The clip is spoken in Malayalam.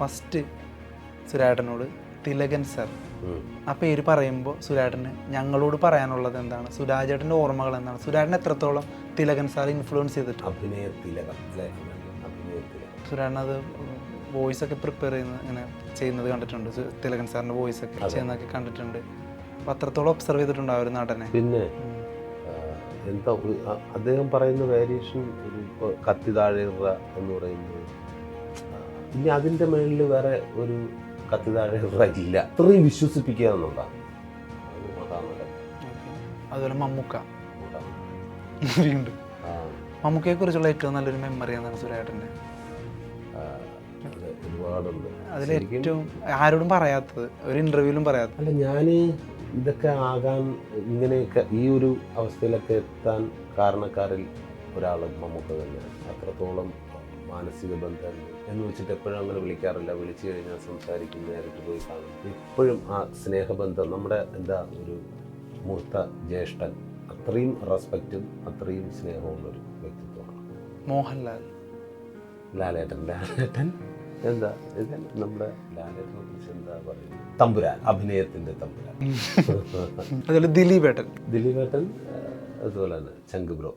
ഫസ്റ്റ് സുരേട്ടനോട് തിലകൻ സർ ആ പേര് പറയുമ്പോൾ സുരേട്ടന് ഞങ്ങളോട് പറയാനുള്ളത് എന്താണ്, സുരാജേട്ടൻ്റെ ഓർമ്മകൾ എന്താണ്, സുരേട്ടൻ എത്രത്തോളം തിലകൻ സാർ ഇൻഫ്ലുവൻസ് ചെയ്തിട്ടുണ്ട്? സുരേട്ടൻ അത് വോയിസ് ഒക്കെ പ്രിപ്പയർ ചെയ്യുന്നത് കണ്ടിട്ടുണ്ട്, തിലകൻ സാറിൻ്റെ വോയിസ് ഒക്കെ ചെയ്യുന്നതൊക്കെ കണ്ടിട്ടുണ്ട്. അപ്പോൾ അത്രത്തോളം ഒബ്സർവ് ചെയ്തിട്ടുണ്ട് ആ ഒരു നടനെ. പിന്നെ എന്താ അദ്ദേഹം പറയുന്ന വേരിയേഷൻ, ഒരു കത്തി താഴെയുക എന്ന് പറയുന്നത്, ഇനി അതിൻ്റെ മേളിൽ വേറെ ഒരു കത്തി താഴെയുക ഇല്ല. അത്രയും വിശ്വസിപ്പിക്കുക എന്നുള്ളതാണ്. അതുപോലെ മമ്മൂക്ക മമ്മൂക്കയെ കുറിച്ചുള്ള ഏറ്റവും നല്ലൊരു മെമ്മറി എന്താണ് സുരേട്ടൻ്റെ? ഒരുപാടുണ്ട്. അതിലേറ്റവും ആരോടും പറയാത്തത്, ഒരു ഇൻ്റർവ്യൂവിലും പറയാത്തത്. അല്ല, ഞാൻ ഇതൊക്കെ ആകാൻ, ഇങ്ങനെയൊക്കെ ഈ ഒരു അവസ്ഥയിലൊക്കെ എത്താൻ കാരണക്കാരിൽ ഒരാൾ മമ്മൂക്ക തന്നെയാണ്. അത്രത്തോളം മാനസിക ബന്ധം എന്ന് വെച്ചിട്ട് എപ്പോഴും അങ്ങനെ വിളിക്കാറില്ല. വിളിച്ചു കഴിഞ്ഞാൽ സംസാരിക്കും, നേരിട്ട് പോയി കാണും. എപ്പോഴും ആ സ്നേഹബന്ധം, നമ്മുടെ എന്താ ഒരു മൂത്ത ജ്യേഷ്ഠൻ, അത്രയും റെസ്പെക്റ്റും അത്രയും സ്നേഹമുള്ളൊരു വ്യക്തിത്വമാണ് മോഹൻലാൽ. ലാലേട്ടൻ എന്താ ഇത്, നമ്മുടെ ലാലേട്ടനെ കുറിച്ച് എന്താ പറയുന്നത്? തമ്പുരാൻ, അഭിനയത്തിൻ്റെ തമ്പുരാൻ. അതുപോലെ ദിലീപേട്ടൻ അതുപോലെ തന്നെ ചങ്ക് ബ്രോ.